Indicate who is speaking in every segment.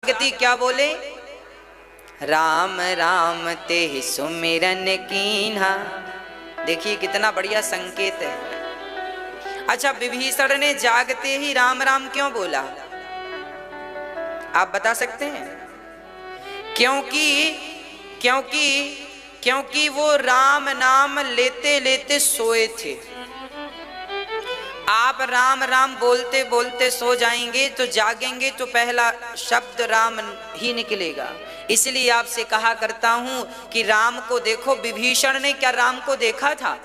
Speaker 1: गति क्या बोले? राम राम ते सुमिरन कीन्हा। देखिए कितना बढ़िया संकेत है। अच्छा, विभीषण ने जागते ही राम राम क्यों बोला? आप बता सकते हैं? क्योंकि वो राम नाम लेते लेते सोए थे। आप राम राम बोलते बोलते सो जाएंगे तो जागेंगे तो पहला शब्द राम ही निकलेगा। इसलिए आपसे कहा करता हूं कि राम को देखो। विभीषण ने क्या राम को देखा था?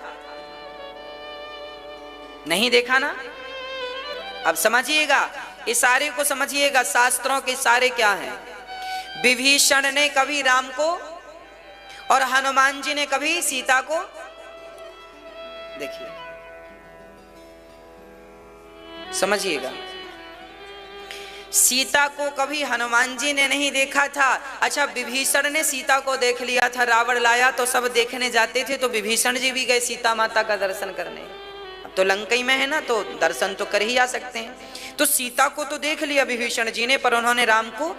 Speaker 1: नहीं देखा ना। अब समझिएगा, इशारे को समझिएगा। शास्त्रों के इशारे क्या हैं? विभीषण ने कभी राम को और हनुमान जी ने कभी सीता को, देखिए समझिएगा, सीता को कभी हनुमान जी ने नहीं देखा था। अच्छा, विभीषण ने सीता को देख लिया था। रावण लाया तो सब देखने जाते थे, तो विभीषण जी भी गए सीता माता का दर्शन करने। अब तो लंका में है ना, तो दर्शन तो कर ही आ सकते हैं। तो सीता को तो देख लिया विभीषण जी ने, पर उन्होंने राम को,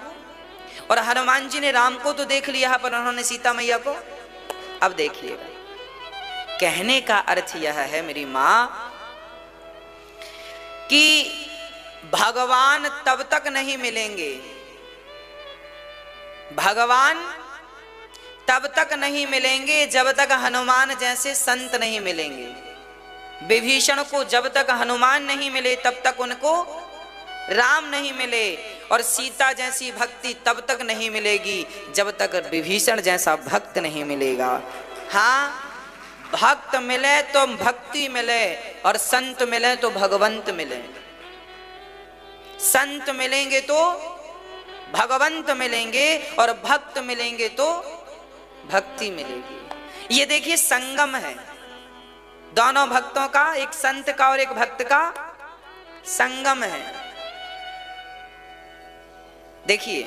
Speaker 1: और हनुमान जी ने राम को तो देख लिया, पर उन्होंने सीता मैया को। अब देखिएगा, कहने का अर्थ यह है मेरी मां कि भगवान तब तक नहीं मिलेंगे, भगवान तब तक नहीं मिलेंगे जब तक हनुमान जैसे संत नहीं मिलेंगे। विभीषण को जब तक हनुमान नहीं मिले तब तक उनको राम नहीं मिले, और सीता जैसी भक्ति तब तक नहीं मिलेगी जब तक विभीषण जैसा भक्त नहीं मिलेगा। हाँ, भक्त मिले तो भक्ति मिले, और संत मिले तो भगवंत मिले। संत मिलेंगे तो भगवंत मिलेंगे, और भक्त मिलेंगे तो भक्ति मिलेगी। ये देखिए संगम है दोनों भक्तों का, एक संत का और एक भक्त का संगम है। देखिए,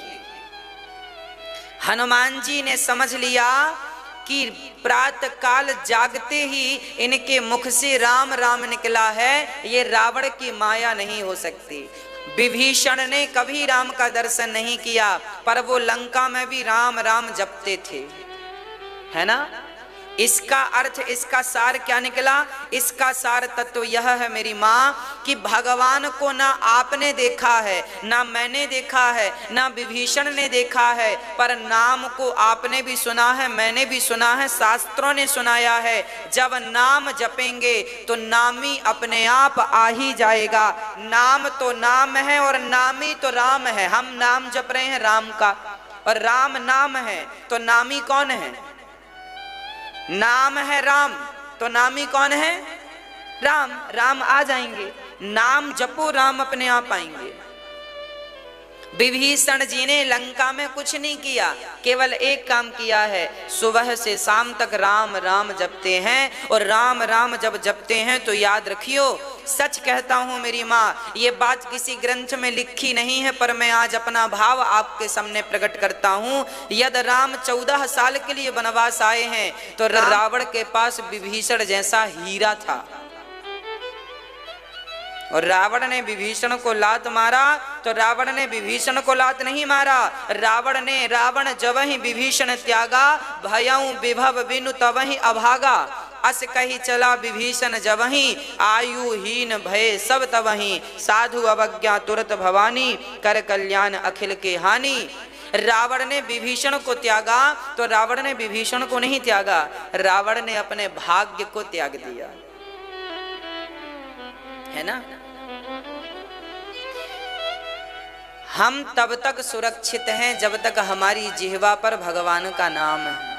Speaker 1: हनुमान जी ने समझ लिया कि प्रातः काल जागते ही इनके मुख से राम राम निकला है, ये रावण की माया नहीं हो सकती। विभीषण ने कभी राम का दर्शन नहीं किया, पर वो लंका में भी राम राम जपते थे, है ना। इसका अर्थ, इसका सार क्या निकला? इसका सार तत्व यह है मेरी मां कि भगवान को ना आपने देखा है, ना मैंने देखा है, ना विभीषण ने देखा है, पर नाम को आपने भी सुना है, मैंने भी सुना है, शास्त्रों ने सुनाया है। जब नाम जपेंगे तो नामी अपने आप आ ही जाएगा। नाम तो नाम है और नामी तो राम है। हम नाम जप रहे हैं राम का, और राम नाम है, तो नामी कौन है? नाम है राम, तो नामी कौन है? राम। राम आ जाएंगे। नाम जपो, राम अपने आप आएंगे। विभीषण जी ने लंका में कुछ नहीं किया, केवल एक काम किया है, सुबह से शाम तक राम राम जपते हैं। और राम राम जब जपते हैं तो याद रखियो, सच कहता हूं मेरी माँ, ये बात किसी ग्रंथ में लिखी नहीं है, पर मैं आज अपना भाव आपके सामने प्रकट करता हूं। यदि राम 14 साल के लिए वनवास आए हैं तो रावण के पास विभीषण जैसा हीरा था, और रावण ने विभीषण को लात मारा तो रावण ने विभीषण को लात नहीं मारा। रावण जब ही विभीषण त्यागा, भयऊ विभव बिनु तबहि अभागा। अस कही चला विभीषण जबहि, आयुहीन भय सब तबहि। साधु अवज्ञा तुरत भवानी, कर कल्याण अखिल के हानि। रावण ने विभीषण को त्यागा तो रावण ने विभीषण को नहीं त्यागा, रावण ने अपने भाग्य को त्याग दिया, है ना। हम तब तक सुरक्षित हैं जब तक हमारी जिह्वा पर भगवान का नाम है।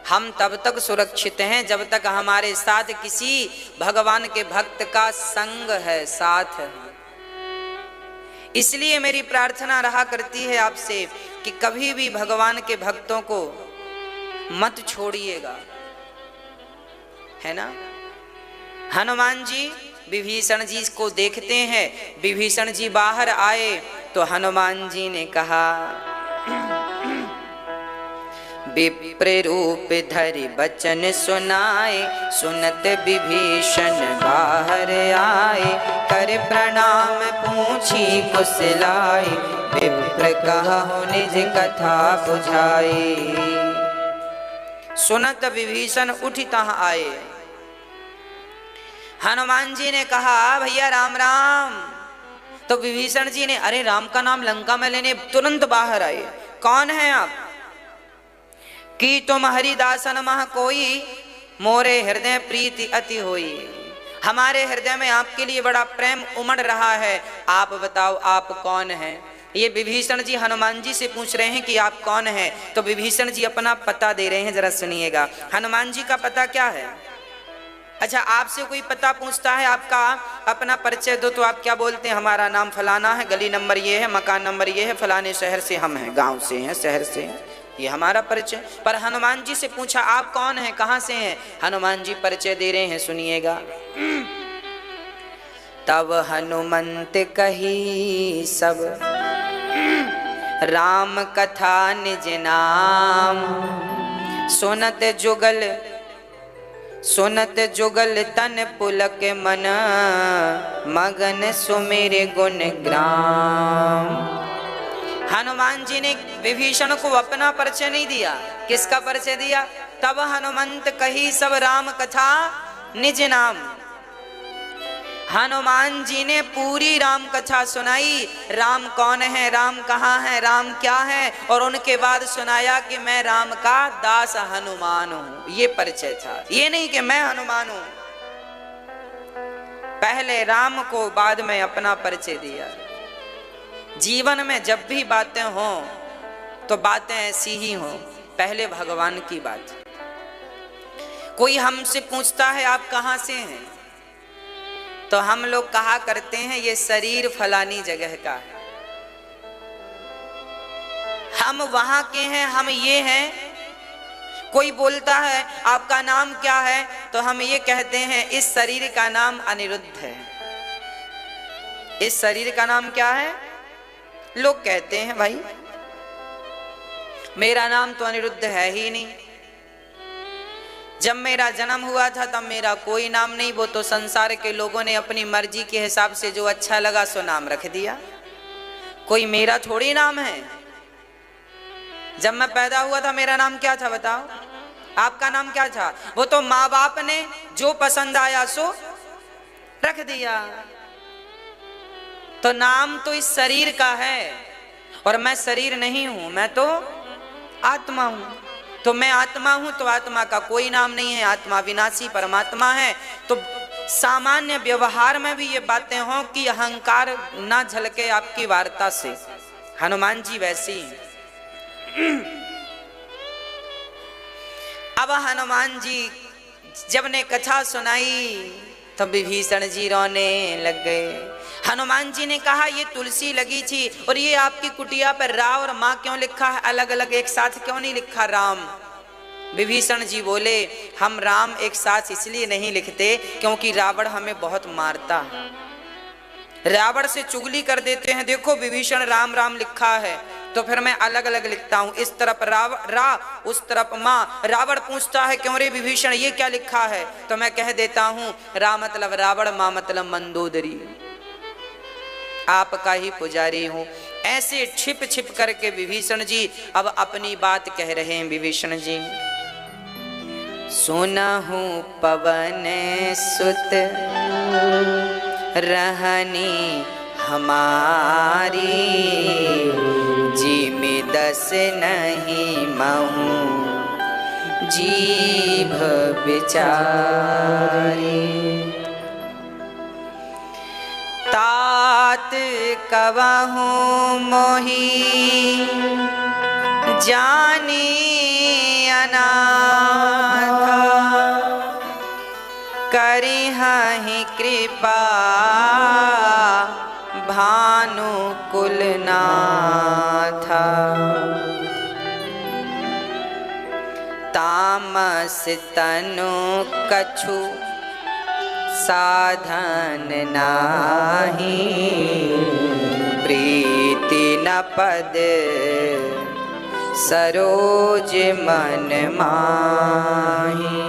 Speaker 1: हम तब तक सुरक्षित हैं जब तक हमारे साथ किसी भगवान के भक्त का संग है, साथ है। इसलिए मेरी प्रार्थना रहा करती है आपसे कि कभी भी भगवान के भक्तों को मत छोड़िएगा, है ना। हनुमान जी विभीषण जी को देखते हैं, विभीषण जी बाहर आए तो हनुमान जी ने कहा, विप्र रूप धरि बचन सुनाए, सुनत विभीषण बाहर आए, कर प्रणाम पूछी कुशलाए, विप्र कहु निज कथा बुझाए। सुनत विभीषण उठ तहाँ आए। हनुमान जी ने कहा भैया राम राम। तो विभीषण जी ने अरे राम का नाम लंका में लेने तुरंत बाहर आए। कौन है आप? कि तुम हरिदासन मह कोई, मोरे हृदय प्रीति अति होई। हमारे हृदय में आपके लिए बड़ा प्रेम उमड़ रहा है, आप बताओ आप कौन हैं? ये विभीषण जी हनुमान जी से पूछ रहे हैं कि आप कौन हैं। तो विभीषण जी अपना पता दे रहे हैं, जरा सुनिएगा। हनुमान जी का पता क्या है? अच्छा, आपसे कोई पता पूछता है आपका अपना परिचय दो, तो आप क्या बोलते हैं? हमारा नाम फलाना है, गली नंबर ये है, मकान नंबर ये है, फलाने शहर से हम हैं, गांव से हैं, शहर से हैं, ये हमारा परिचय। पर हनुमान जी से पूछा आप कौन हैं, कहां से हैं? हनुमान जी परिचय दे रहे हैं, सुनिएगा। तब हनुमंत कही सब राम कथा निज नाम, सुनत जुगल तन पुलक मन, मगन सुमिर गुण ग्राम। हनुमान जी ने विभीषण को अपना परिचय नहीं दिया, किसका परिचय दिया? तब हनुमंत कही सब राम कथा निज नाम। हनुमान जी ने पूरी राम कथा सुनाई, राम कौन है, राम कहाँ है, राम क्या है, और उनके बाद सुनाया कि मैं राम का दास हनुमान हूं। ये परिचय था, ये नहीं कि मैं हनुमान हूं। पहले राम को, बाद में अपना परिचय दिया। जीवन में जब भी बातें हों तो बातें ऐसी ही हों, पहले भगवान की बात। कोई हमसे पूछता है आप कहाँ से हैं, तो हम लोग कहा करते हैं ये शरीर फलानी जगह का है, हम वहां के हैं, हम ये हैं। कोई बोलता है आपका नाम क्या है, तो हम ये कहते हैं इस शरीर का नाम अनिरुद्ध है। इस शरीर का नाम क्या है? लोग कहते हैं भाई मेरा नाम तो अनिरुद्ध है ही नहीं, जब मेरा जन्म हुआ था तब मेरा कोई नाम नहीं, वो तो संसार के लोगों ने अपनी मर्जी के हिसाब से जो अच्छा लगा सो नाम रख दिया, कोई मेरा थोड़ी नाम है। जब मैं पैदा हुआ था मेरा नाम क्या था बताओ? आपका नाम क्या था? वो तो माँ बाप ने जो पसंद आया सो रख दिया। तो नाम तो इस शरीर का है, और मैं शरीर नहीं हूं, मैं तो आत्मा हूं। तो मैं आत्मा हूं तो आत्मा का कोई नाम नहीं है, आत्मा विनाशी परमात्मा है। तो सामान्य व्यवहार में भी ये बातें हों कि अहंकार ना झलके आपकी वार्ता से। हनुमान जी वैसी अब हनुमान जी जब ने कथा सुनाई तो विभीषण जी रोने लग गए। हनुमान जी ने कहा ये तुलसी लगी थी और ये आपकी कुटिया पर रा और माँ क्यों लिखा है, अलग अलग एक साथ क्यों नहीं लिखा राम? विभीषण जी बोले हम राम एक साथ इसलिए नहीं लिखते क्योंकि रावण हमें बहुत मारता है, रावण से चुगली कर देते हैं। देखो विभीषण राम राम लिखा है, तो फिर मैं अलग अलग लिखता हूं, इस तरफ रा उस तरफ माँ। रावण पूछता है क्यों रे विभीषण ये क्या लिखा है, तो मैं कह देता हूं रा मतलब रावण, माँ मतलब मंदोदरी, आपका ही पुजारी हूं। ऐसे छिप छिप करके विभीषण जी अब अपनी बात कह रहे हैं। विभीषण जी सुनहु पवन सुत रहनी हमारी, जी में दस नहीं महू जीभ बिचारी। तात कवहु मोही जानी अनाथा, करिहहि कृपा भानु कुलनाथा। तामस तनु कछु साधन नाही, प्रीति न पद सरोज मन माही।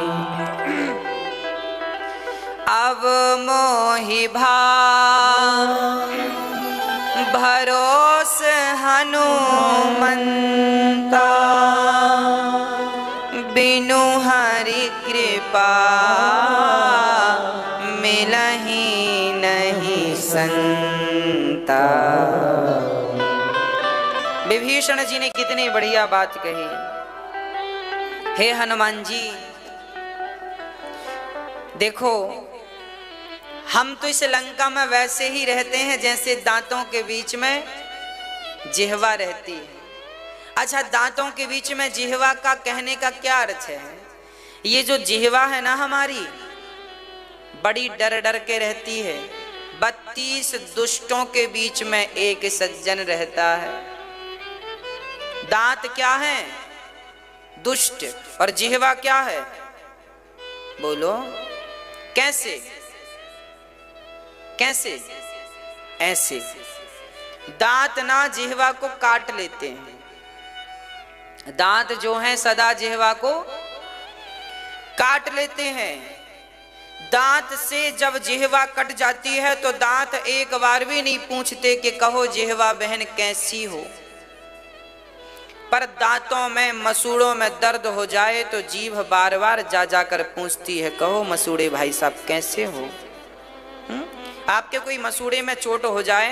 Speaker 1: अब मोहि भरोस हनुमंता, बिनु हरि कृपा मिलहि नहीं संता। विभीषण जी ने कितनी बढ़िया बात कही। हे हनुमान जी, देखो हम तो इस लंका में वैसे ही रहते हैं जैसे दांतों के बीच में जिह्वा रहती है। अच्छा, दांतों के बीच में जिह्वा का कहने का क्या अर्थ है? ये जो जिह्वा है ना हमारी, बड़ी डर डर के रहती है। 32 दुष्टों के बीच में एक सज्जन रहता है। दांत क्या है? दुष्ट। और जिह्वा क्या है? बोलो कैसे? कैसे? ऐसे। दांत ना जिह्वा को काट लेते हैं। दांत जो हैं सदा जिह्वा को काट लेते हैं। दांत से जब जिह्वा कट जाती है तो दांत एक बार भी नहीं पूछते कि कहो जिह्वा बहन कैसी हो। पर दांतों में मसूड़ों में दर्द हो जाए तो जीभ बार बार जा जाकर पूछती है, कहो मसूड़े भाई साहब कैसे हो। आपके कोई मसूड़े में चोट हो जाए,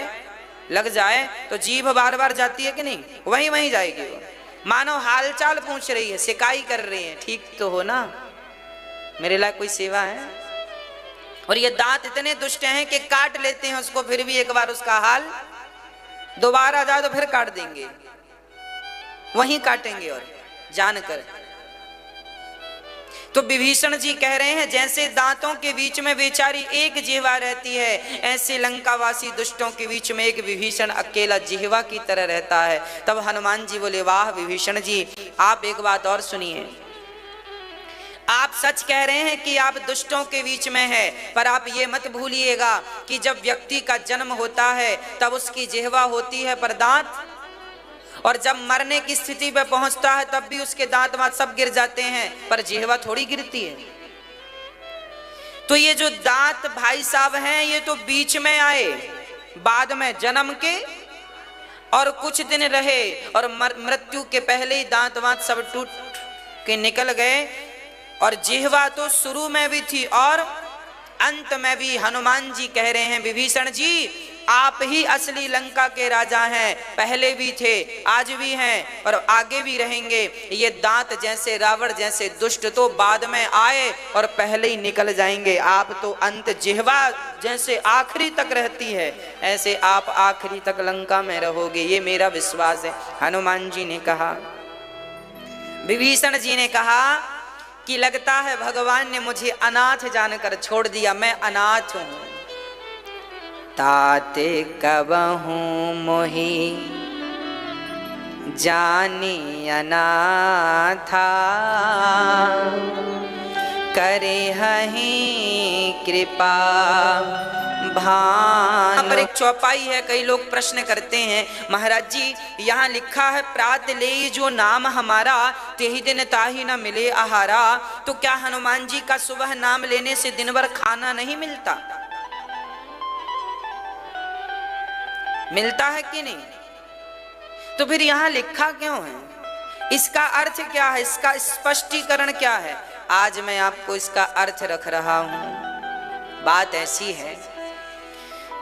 Speaker 1: लग जाए तो जीभ बार बार जाती है कि नहीं? वहीं वहीं जाएगी वो। मानो हालचाल पूछ रही है, शिकायत कर रही है, ठीक तो हो ना, मेरे लिए कोई सेवा है। और ये दांत इतने दुष्ट हैं कि काट लेते हैं उसको, फिर भी एक बार उसका हाल दोबारा जाए तो फिर काट देंगे, वहीं काटेंगे और जानकर। तो विभीषण जी कह रहे हैं जैसे दांतों के बीच में बेचारी एक जिह्वा रहती है, ऐसे लंकावासी दुष्टों के बीच में एक विभीषण अकेला जिह्वा की तरह रहता है। तब हनुमान जी बोले, वाह विभीषण जी, आप एक बात और सुनिए। आप सच कह रहे हैं कि आप दुष्टों के बीच में है, पर आप ये मत भूलिएगा कि जब व्यक्ति का जन्म होता है तब उसकी जिह्वा होती है पर दांत, और जब मरने की स्थिति पे पहुंचता है तब भी उसके दांत वांत सब गिर जाते हैं, पर जिह्वा थोड़ी गिरती है। तो ये जो दांत भाई साहब हैं ये तो बीच में आए, बाद में जन्म के और कुछ दिन रहे और मृत्यु के पहले ही दांत वांत सब टूट के निकल गए। और जिह्वा तो शुरू में भी थी और अंत में भी। हनुमान जी कह रहे हैं विभीषण जी, आप ही असली लंका के राजा हैं, पहले भी थे, आज भी हैं और आगे भी रहेंगे। ये दांत जैसे रावण जैसे दुष्ट तो बाद में आए और पहले ही निकल जाएंगे। आप तो अंत जिह्वा जैसे आखिरी तक रहती है, ऐसे आप आखिरी तक लंका में रहोगे, ये मेरा विश्वास है। हनुमान जी ने कहा, विभीषण जी ने कहा कि लगता है भगवान ने मुझे अनाथ जानकर छोड़ दिया, मैं अनाथ हूं। ताते कबहूँ मोहि जानी अनाथा, करे हहि कृपा भानु। यहाँ पर एक चौपाई है, कई लोग प्रश्न करते हैं, महाराज जी यहाँ लिखा है प्रात ले जो नाम हमारा, तेहि दिन ताहि न मिले आहारा। तो क्या हनुमान जी का सुबह नाम लेने से दिन भर खाना नहीं मिलता? मिलता है कि नहीं? तो फिर यहाँ लिखा क्यों है? इसका अर्थ क्या है? इसका स्पष्टीकरण क्या है? आज मैं आपको इसका अर्थ रख रहा हूं। बात ऐसी है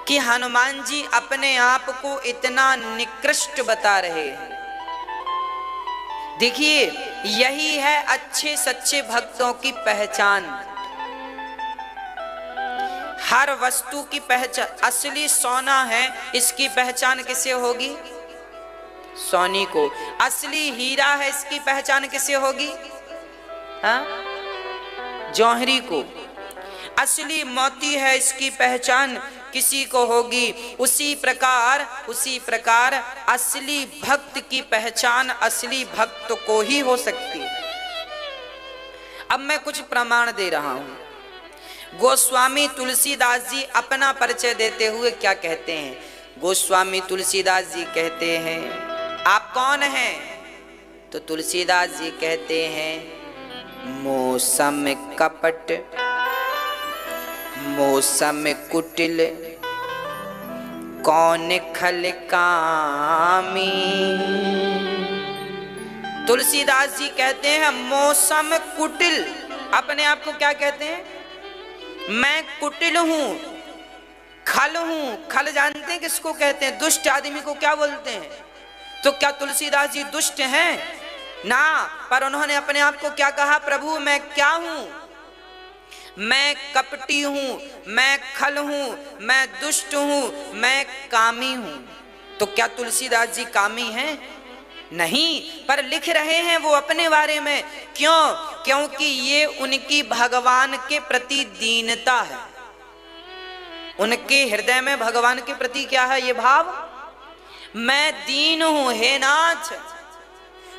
Speaker 1: कि हनुमान जी अपने आप को इतना निकृष्ट बता रहे हैं। देखिए, यही है अच्छे सच्चे भक्तों की पहचान। हर वस्तु की पहचान, असली सोना है इसकी पहचान किसे होगी? सोनी को। असली हीरा है इसकी पहचान किसे होगी? हाँ, जौहरी को। असली मोती है इसकी पहचान किसी को होगी। उसी प्रकार असली भक्त की पहचान असली भक्त को ही हो सकती है। अब मैं कुछ प्रमाण दे रहा हूं। गोस्वामी तुलसीदास जी अपना परिचय देते हुए क्या कहते हैं? गोस्वामी तुलसीदास जी कहते हैं, आप कौन हैं? तो तुलसीदास जी कहते हैं मौसम कपट मौसम कुटिल कौन खल कामी। तुलसीदास जी कहते हैं मौसम कुटिल, अपने आप को क्या कहते हैं? मैं कुटिल हूं, खल हूं। खल जानते हैं किसको कहते हैं? दुष्ट आदमी को क्या बोलते हैं? तो क्या तुलसीदास जी दुष्ट हैं? ना, पर उन्होंने अपने आप को क्या कहा? प्रभु मैं क्या हूं? मैं कपटी हूं, मैं खल हूं, मैं दुष्ट हूं, मैं कामी हूं। तो क्या तुलसीदास जी कामी हैं? नहीं, पर लिख रहे हैं वो अपने बारे में। क्यों? क्योंकि ये उनकी भगवान के प्रति दीनता है। उनके हृदय में भगवान के प्रति क्या है? ये भाव, मैं दीन हूं हे नाथ,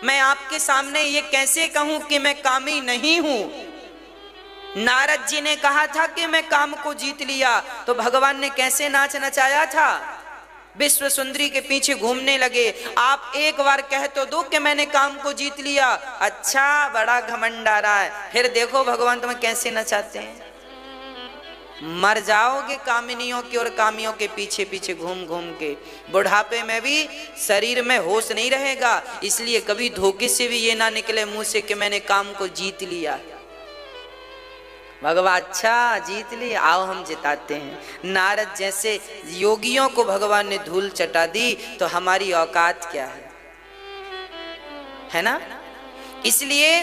Speaker 1: मैं आपके सामने ये कैसे कहूं कि मैं कामी नहीं हूं। नारद जी ने कहा था कि मैं काम को जीत लिया, तो भगवान ने कैसे नाच नचाया था? विश्व सुंदरी के पीछे घूमने लगे। आप एक बार कह तो दो कि मैंने काम को जीत लिया, अच्छा बड़ा घमंड आ रहा है, फिर देखो भगवान तुम्हें कैसे नचाते हैं। मर जाओगे कामिनियों की और कामियों के पीछे पीछे घूम घूम के। बुढ़ापे में भी शरीर में होश नहीं रहेगा, इसलिए कभी धोखे से भी ये ना निकले मुंह से कि मैंने काम को जीत लिया। भगवान अच्छा जीत ली, आओ हम जिताते हैं। नारद जैसे योगियों को भगवान ने धूल चटा दी, तो हमारी औकात क्या है ना? इसलिए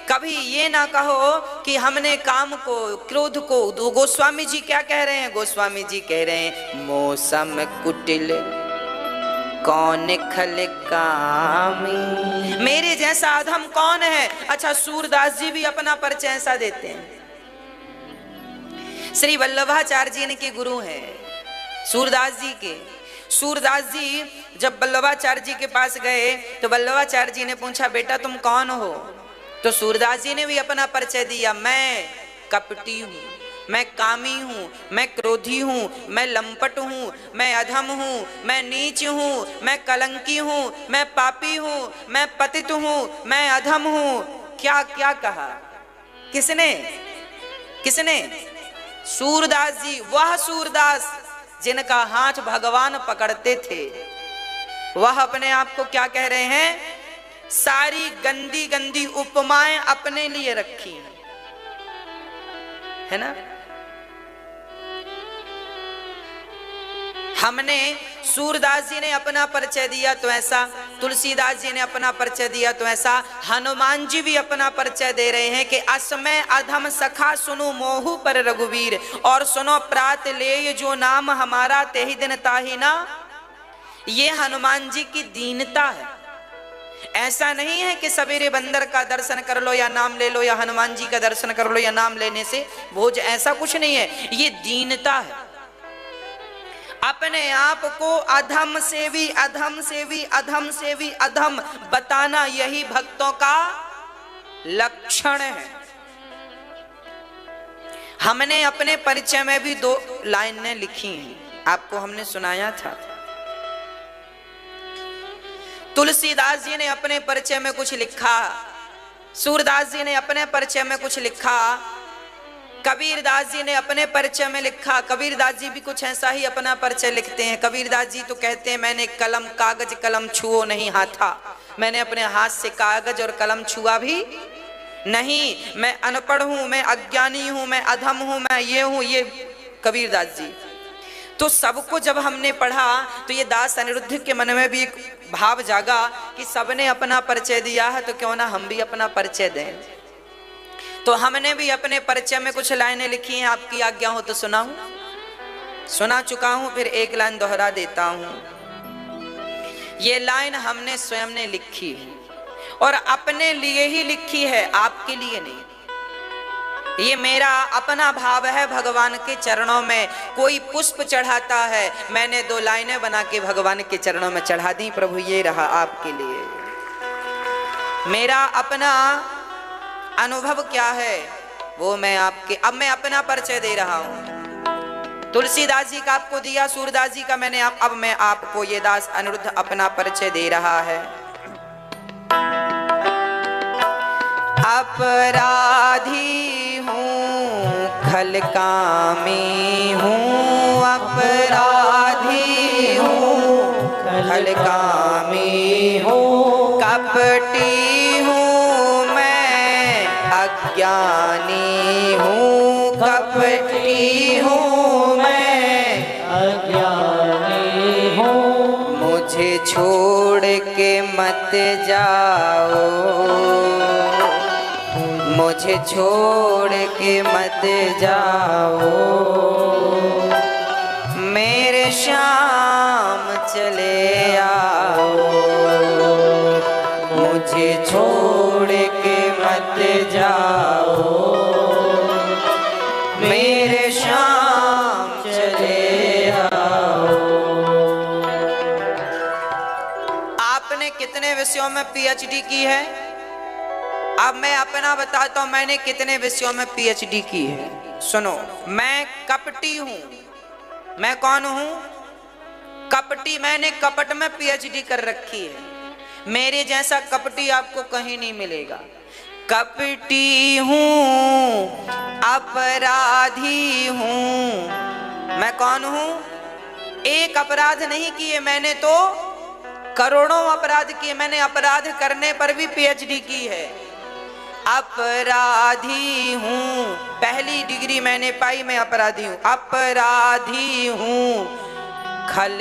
Speaker 1: कभी ये ना कहो कि हमने काम को, क्रोध को। गोस्वामी जी क्या कह रहे हैं? गोस्वामी जी कह रहे हैं मौसम कुटिल कौन खल कामी। मेरे जैसा अधम कौन है? अच्छा, सूरदास जी भी अपना परिचय ऐसा देते हैं। श्री वल्लभाचार्य जी इनके गुरु हैं, सूरदास जी के। सूरदास जी जब वल्लभाचार्य जी के पास गए तो वल्लभाचार्य जी ने पूछा बेटा तुम कौन हो? तो सूरदास जी ने भी अपना परिचय दिया, मैं कपटी हूँ, मैं कामी हूँ, मैं क्रोधी हूँ, मैं लंपट हूँ, मैं अधम हूँ, मैं नीच हूँ, मैं कलंकी हूँ, मैं पापी हूँ, मैं पतित हूँ, मैं अधम हूँ। क्या क्या कहा? किसने? किसने? सूरदास जी। वह सूरदास जिनका हाथ भगवान पकड़ते थे, वह अपने आप को क्या कह रहे हैं? सारी गंदी गंदी उपमाएं अपने लिए रखी है ना। हमने सूरदास जी ने अपना परिचय दिया तो ऐसा, तुलसीदास जी ने अपना परिचय दिया तो ऐसा, हनुमान जी भी अपना परिचय दे रहे हैं कि असमय अधम सखा सुनो मोहु पर रघुवीर, और सुनो प्रात ले जो नाम हमारा तेहि दिन ताहि ना। ये हनुमान जी की दीनता है। ऐसा नहीं है कि सवेरे बंदर का दर्शन कर लो या नाम ले लो, या हनुमान जी का दर्शन कर लो या नाम लेने से भोज, ऐसा कुछ नहीं है। ये दीनता है। अपने आप को अधम से भी अधम से भी अधम से भी अधम बताना, यही भक्तों का लक्षण है। हमने अपने परिचय में भी 2 लाइनें लिखी हैं, आपको हमने सुनाया था। तुलसीदास जी ने अपने परिचय में कुछ लिखा, सूरदास जी ने अपने परिचय में कुछ लिखा, कबीरदास जी ने अपने परिचय में लिखा। कबीरदास जी भी कुछ ऐसा ही अपना परिचय लिखते हैं। कबीरदास जी तो कहते हैं मैंने कलम कागज कलम छुओ नहीं हाथा, मैंने अपने हाथ से कागज और कलम छुआ भी नहीं, मैं अनपढ़ हूं, मैं अज्ञानी हूं, मैं अधम हूं, मैं ये हूं। ये कबीरदास जी। तो सबको जब हमने पढ़ा तो ये दास अनिरुद्ध के मन में भी एक भाव जागा कि सबने अपना परिचय दिया है, तो क्यों ना हम भी अपना परिचय दें। तो हमने भी अपने परिचय में कुछ लाइनें लिखी हैं, आपकी आज्ञा हो तो सुनाऊं। सुना चुका हूं, फिर एक लाइन दोहरा देता हूं। ये लाइन हमने स्वयं ने लिखी है और अपने लिए ही लिखी है, आपके लिए नहीं। ये मेरा अपना भाव है भगवान के चरणों में। कोई पुष्प चढ़ाता है, मैंने 2 लाइनें बना के भगवान के चरणों में चढ़ा दी, प्रभु ये रहा आपके लिए। मेरा अपना अनुभव क्या है वो मैं आपके, अब मैं अपना परिचय दे रहा हूं। तुलसीदास जी का आपको दिया, सूरदास जी का मैंने अब मैं आपको, ये दास अनिरुद्ध अपना परिचय दे रहा है। अपराधी हूँ खल कामी हूँ, अपराधी हूँ खल कामी हूँ, कपटी हूँ मैं अज्ञानी हूँ, कपटी हूँ मैं
Speaker 2: अज्ञानी हूँ।
Speaker 1: मुझे छोड़ के मत जाओ, मुझे छोड़ के मत जाओ, मेरे शाम चले आओ, मुझे छोड़ के मत जाओ, मेरे शाम चले आओ। आपने कितने विषयों में पीएचडी की है? अब मैं अपना बताता हूं, मैंने कितने विषयों में पीएचडी की है। सुनो, मैं कपटी हूं। मैं कौन हूं? कपटी। मैंने कपट में पीएचडी कर रखी है। मेरे जैसा कपटी आपको कहीं नहीं मिलेगा। कपटी हूं, अपराधी हूं। मैं कौन हूं? एक अपराध नहीं किए मैंने, तो करोड़ों अपराध किए। मैंने अपराध करने पर भी पीएचडी की है। अपराधी हूँ, पहली डिग्री मैंने पाई, मैं अपराधी हूँ। अपराधी हूँ खल,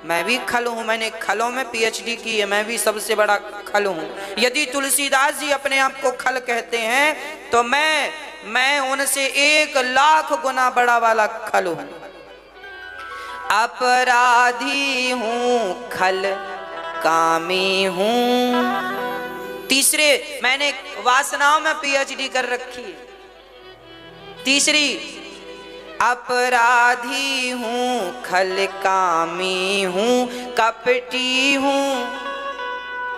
Speaker 1: मैं भी खल हूँ। मैंने खलों में पीएचडी की है, मैं भी सबसे बड़ा खल हूँ। यदि तुलसीदास जी अपने आप को खल कहते हैं तो मैं उनसे 1,00,000 गुना बड़ा वाला खल हूँ। अपराधी हूँ खल कामी हूँ। तीसरे, मैंने वासनाओं में पीएचडी कर रखी है। तीसरी, अपराधी हूँ खल कामी हूँ, कपटी हूँ।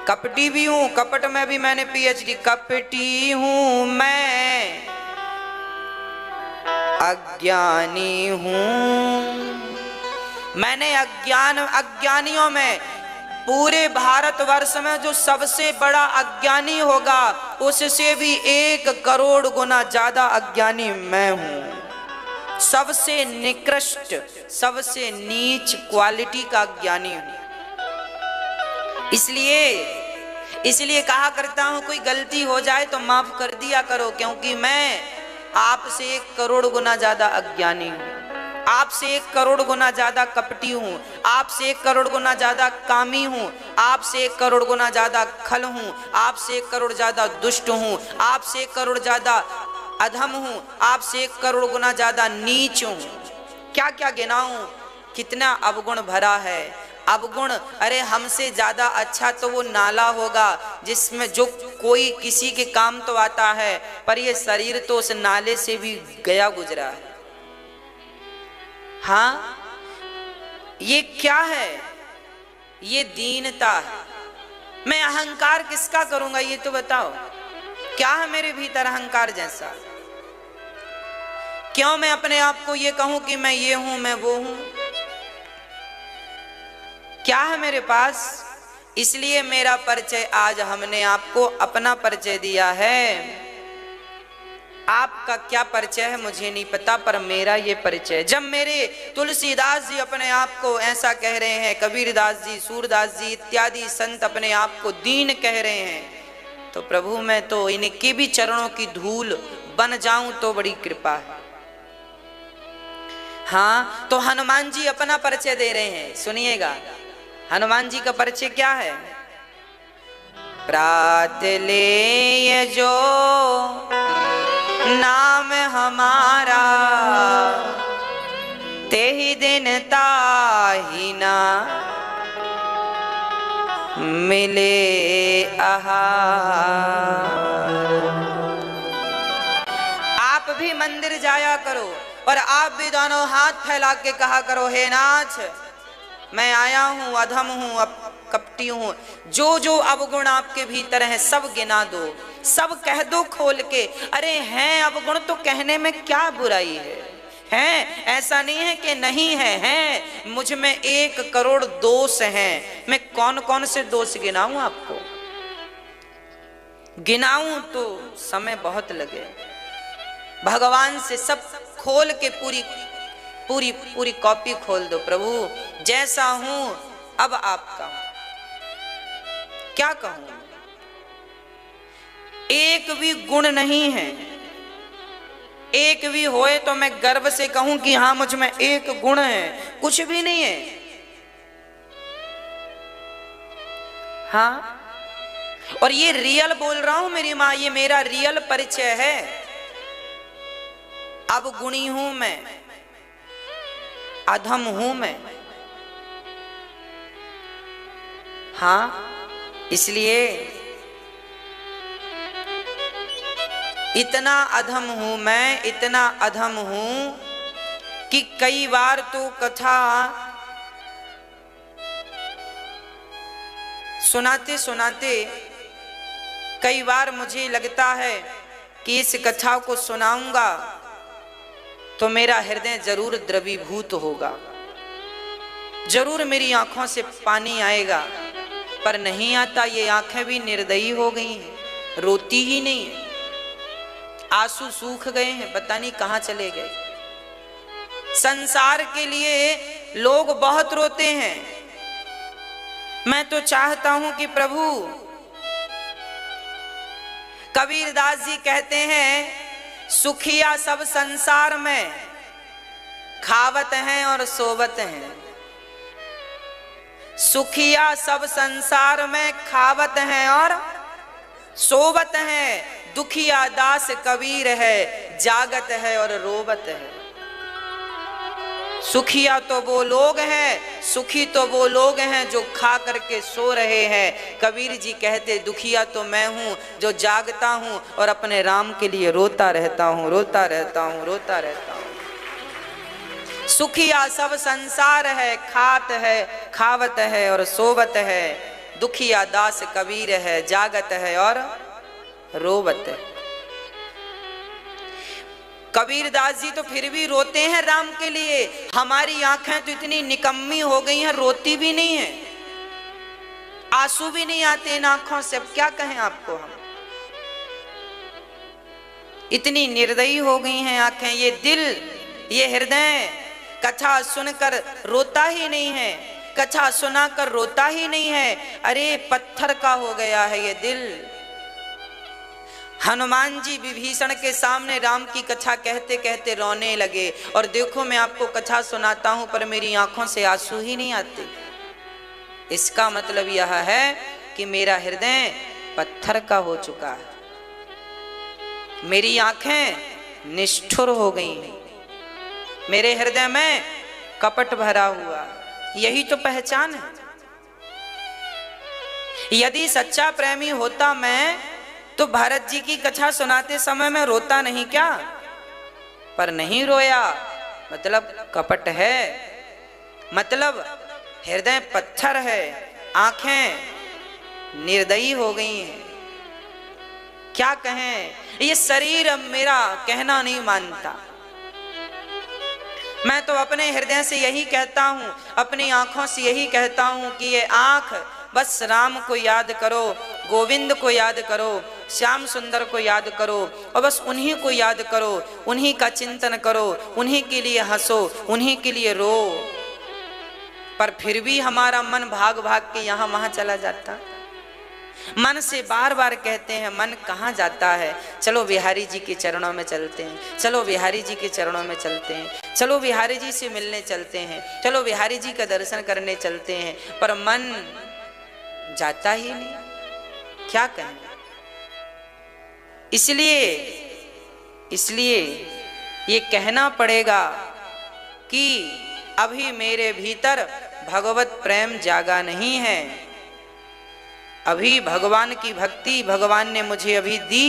Speaker 1: कपटी भी हूँ, कपट में भी मैंने पीएचडी। कपटी हूँ मैं अज्ञानी हूँ। मैंने अज्ञानियों में, पूरे भारतवर्ष में जो सबसे बड़ा अज्ञानी होगा उससे भी 1 करोड़ गुना ज्यादा अज्ञानी मैं हूं। सबसे निकृष्ट, सबसे नीच क्वालिटी का अज्ञानी हूं। इसलिए कहा करता हूं, कोई गलती हो जाए तो माफ कर दिया करो, क्योंकि मैं आपसे 1 करोड़ गुना ज्यादा अज्ञानी हूं। आपसे 1 करोड़ गुना ज्यादा कपटी हूँ, आपसे 1 करोड़ गुना ज्यादा कामी हूँ, आपसे 1 करोड़ गुना ज्यादा खल हूँ, आपसे 1 करोड़ ज्यादा दुष्ट हूँ, आपसे 1 करोड़ ज्यादा अधम हूँ, आपसे 1 करोड़ गुना ज्यादा नीच हूँ। क्या क्या गिनाऊं, कितना अवगुण भरा है। अवगुण, अरे हमसे ज्यादा अच्छा तो वो नाला होगा जिसमें जो कोई किसी के काम तो आता है, पर ये शरीर तो उस नाले से भी गया गुजरा है। हाँ, ये क्या है? ये दीनता है। मैं अहंकार किसका करूंगा ये तो बताओ। क्या है मेरे भीतर अहंकार जैसा? क्यों मैं अपने आप को ये कहूं कि मैं ये हूं, मैं वो हूं? क्या है मेरे पास? इसलिए मेरा परिचय आज हमने आपको अपना परिचय दिया है। आपका क्या परिचय है मुझे नहीं पता, पर मेरा ये परिचय। जब मेरे तुलसीदास जी अपने आप को ऐसा कह रहे हैं, कबीरदास जी, सूरदास जी इत्यादि संत अपने आप को दीन कह रहे हैं, तो प्रभु मैं तो इनके भी चरणों की धूल बन जाऊं तो बड़ी कृपा है। हाँ, तो हनुमान जी अपना परिचय दे रहे हैं, सुनिएगा। हनुमान जी का परिचय क्या है? प्रात ले जो नाम हमारा, तेहि दिन ताहि ना मिले आहार। आप भी मंदिर जाया करो और आप भी दोनों हाथ फैला के कहा करो, हे नाथ मैं आया हूं, अधम हूं, अब कपटी हूं। जो जो अवगुण आपके भीतर हैं सब गिना दो, सब कह दो खोल के। अरे हैं अवगुण तो कहने में क्या बुराई है? ऐसा नहीं है कि नहीं है, मुझ में 1 करोड़ दोष हैं। मैं कौन कौन से दोष गिनाऊं आपको? गिनाऊं तो समय बहुत लगे। भगवान से सब खोल के पूरी पूरी पूरी कॉपी खोल दो, प्रभु जैसा हूं अब आपका, क्या कहूं। एक भी गुण नहीं है, एक भी होए तो मैं गर्व से कहूं कि हां मुझ में एक गुण है, कुछ भी नहीं है। हाँ, और ये रियल बोल रहा हूं मेरी मां, ये मेरा रियल परिचय है। अब गुणी हूं मैं, अधम हूं मैं। हाँ, इसलिए इतना अधम हूं मैं, इतना अधम हूं कि कई बार तो कथा सुनाते सुनाते कई बार मुझे लगता है कि इस कथा को सुनाऊंगा तो मेरा हृदय जरूर द्रवीभूत होगा, जरूर मेरी आंखों से पानी आएगा, पर नहीं आता। ये आंखें भी निर्दयी हो गई हैं, रोती ही नहीं है, आंसू सूख गए हैं, पता नहीं कहां चले गए। संसार के लिए लोग बहुत रोते हैं, मैं तो चाहता हूं कि प्रभु, कबीरदास जी कहते हैं सुखिया सब संसार में, खावत हैं और सोवत हैं। सुखिया सब संसार में, खावत हैं और सोवत हैं। दुखिया दास कबीर है, जागत है और रोवत है। सुखिया तो वो लोग हैं, सुखी तो वो लोग हैं जो खा करके सो रहे हैं। कबीर जी कहते दुखिया तो मैं हूं जो जागता हूं और अपने राम के लिए रोता रहता हूं, रोता रहता हूं, रोता रहता हूं। सुखिया सब संसार है, खात है, खावत है और सोवत है। दुखिया दास कबीर है, जागत है और रोवत है। कबीरदास जी तो फिर भी रोते हैं राम के लिए। हमारी आंखें तो इतनी निकम्मी हो गई हैं, रोती भी नहीं है, आंसू भी नहीं आते इन आंखों से। अब क्या कहें आपको हम, इतनी निर्दयी हो गई हैं आंखें। ये दिल, ये हृदय कथा सुनकर रोता ही नहीं है, कथा सुनाकर रोता ही नहीं है। अरे पत्थर का हो गया है ये दिल। हनुमान जी विभीषण के सामने राम की कथा कहते कहते रोने लगे, और देखो मैं आपको कथा सुनाता हूं पर मेरी आंखों से आंसू ही नहीं आते। इसका मतलब यह है कि मेरा हृदय पत्थर का हो चुका है, मेरी आंखें निष्ठुर हो गई हैं, मेरे हृदय में कपट भरा हुआ। यही तो पहचान है। यदि सच्चा प्रेमी होता मैं तो भरत जी की कथा सुनाते समय में रोता नहीं क्या? पर नहीं रोया, मतलब कपट है, मतलब हृदय पत्थर है, आंखें निर्दयी हो गई हैं। क्या कहें, ये शरीर अब मेरा कहना नहीं मानता। मैं तो अपने हृदय से यही कहता हूं, अपनी आंखों से यही कहता हूं कि ये आंख बस राम को याद करो, गोविंद को याद करो, श्याम सुंदर को याद करो, और बस उन्हीं को याद करो, उन्हीं का चिंतन करो, उन्हीं के लिए हंसो, उन्हीं के लिए रो। पर फिर भी हमारा मन भाग भाग के यहाँ वहां चला जाता। मन से बार बार कहते हैं, मन कहाँ जाता है? चलो बिहारी जी के चरणों में चलते हैं, चलो बिहारी जी के चरणों में चलते हैं, चलो बिहारी जी से मिलने चलते हैं, चलो बिहारी जी का दर्शन करने चलते हैं। पर मन जाता ही नहीं, क्या कहें। इसलिए ये कहना पड़ेगा कि अभी मेरे भीतर भगवत प्रेम जागा नहीं है। अभी भगवान की भक्ति भगवान ने मुझे अभी दी।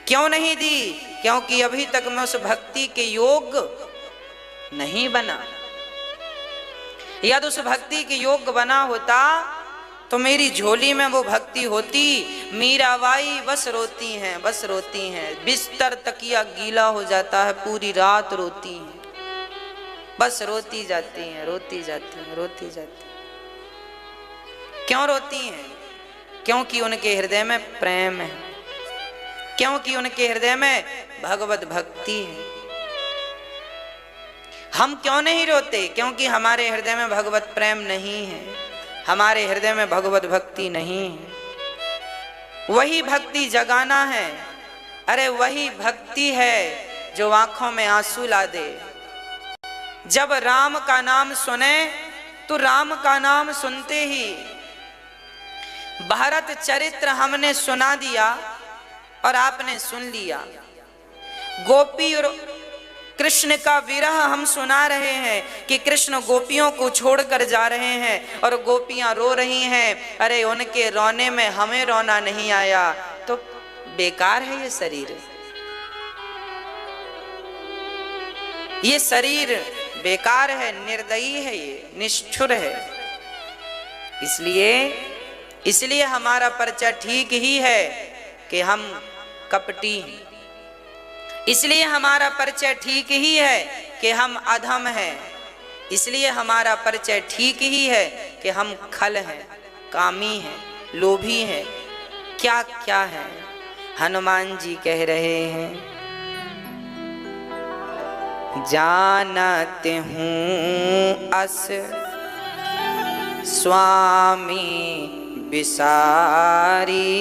Speaker 1: क्यों नहीं दी? क्योंकि अभी तक मैं उस भक्ति के योग्य नहीं बना। यदि उस भक्ति के योग्य बना होता तो मेरी झोली में वो भक्ति होती। मीराबाई बस रोती हैं, बस रोती हैं, बिस्तर तकिया गीला हो जाता है, पूरी रात रोती हैं, बस रोती जाती हैं, रोती जाती हैं, रोती जाती हैं। क्यों रोती हैं? क्योंकि उनके हृदय में प्रेम है, क्योंकि उनके हृदय में भगवत भक्ति है। हम क्यों नहीं रोते? क्योंकि हमारे हृदय में भगवत प्रेम नहीं है, हमारे हृदय में भगवत भक्ति नहीं है। वही भक्ति जगाना है, अरे वही भक्ति है जो आंखों में आंसू ला दे। जब राम का नाम सुने तो राम का नाम सुनते ही भारत चरित्र हमने सुना दिया और आपने सुन लिया। गोपी और कृष्ण का विरह हम सुना रहे हैं कि कृष्ण गोपियों को छोड़कर जा रहे हैं और गोपियां रो रही हैं। अरे उनके रोने में हमें रोना नहीं आया तो बेकार है ये शरीर, ये शरीर बेकार है, निर्दयी है, ये निष्ठुर है। इसलिए हमारा परिचय ठीक ही है कि हम कपटी हैं, इसलिए हमारा परिचय ठीक ही है कि हम अधम हैं, इसलिए हमारा परिचय ठीक ही है कि हम खल हैं, कामी हैं, लोभी हैं, क्या क्या है। हनुमान जी कह रहे हैं, जानत हूँ अस स्वामी बिसारी,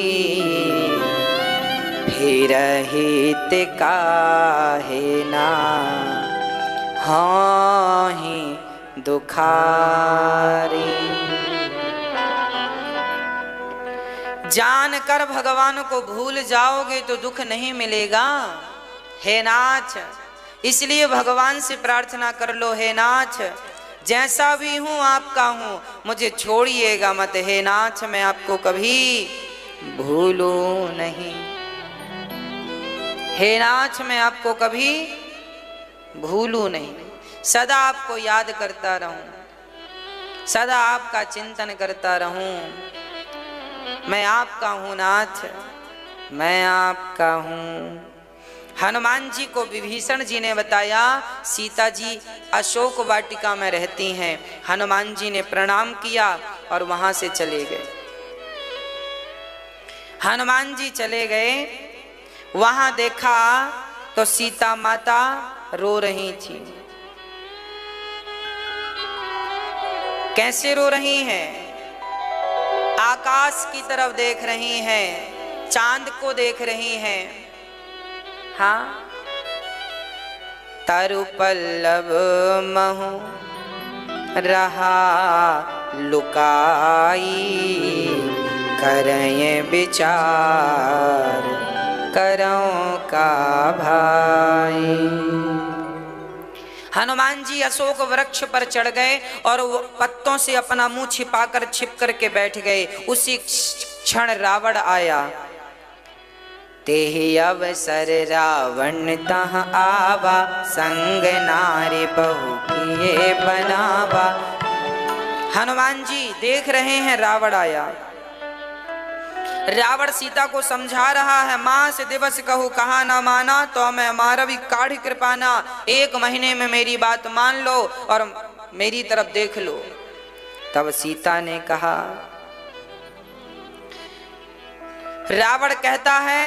Speaker 1: फिर हित काहे ना हाहि दुखारी। जानकर भगवान को भूल जाओगे तो दुख नहीं मिलेगा। हे नाथ, इसलिए भगवान से प्रार्थना कर लो, हे नाथ जैसा भी हूँ आपका हूँ, मुझे छोड़िएगा मत। हे नाथ मैं आपको कभी भूलूं नहीं, हे नाथ मैं आपको कभी भूलूं नहीं, सदा आपको याद करता रहूं, सदा आपका चिंतन करता रहूं। मैं आपका हूं नाथ, मैं आपका हूं। हनुमान जी को विभीषण जी ने बताया, सीता जी अशोक वाटिका में रहती हैं। हनुमान जी ने प्रणाम किया और वहां से चले गए। हनुमान जी चले गए, वहां देखा तो सीता माता रो रही थी। कैसे रो रही हैं? आकाश की तरफ देख रही हैं, चांद को देख रही हैं। हाँ, तरु पल्लव महु रहा लुकाई, करय विचार करऊं का भाई। हनुमान जी अशोक वृक्ष पर चढ़ गए और वो पत्तों से अपना मुंह छिपाकर छिप करके बैठ गए। उसी क्षण रावण आया। तेहि अवसर रावण तह आवा, संग नारी बहु किए बनावा। हनुमान जी देख रहे हैं रावण आया। रावण सीता को समझा रहा है, मास दिवस कहूँ कहा ना माना, तो मैं मारवी काढ़ कृपाना। 1 महीने में मेरी बात मान लो और मेरी तरफ देख लो। तब सीता ने कहा, रावण कहता है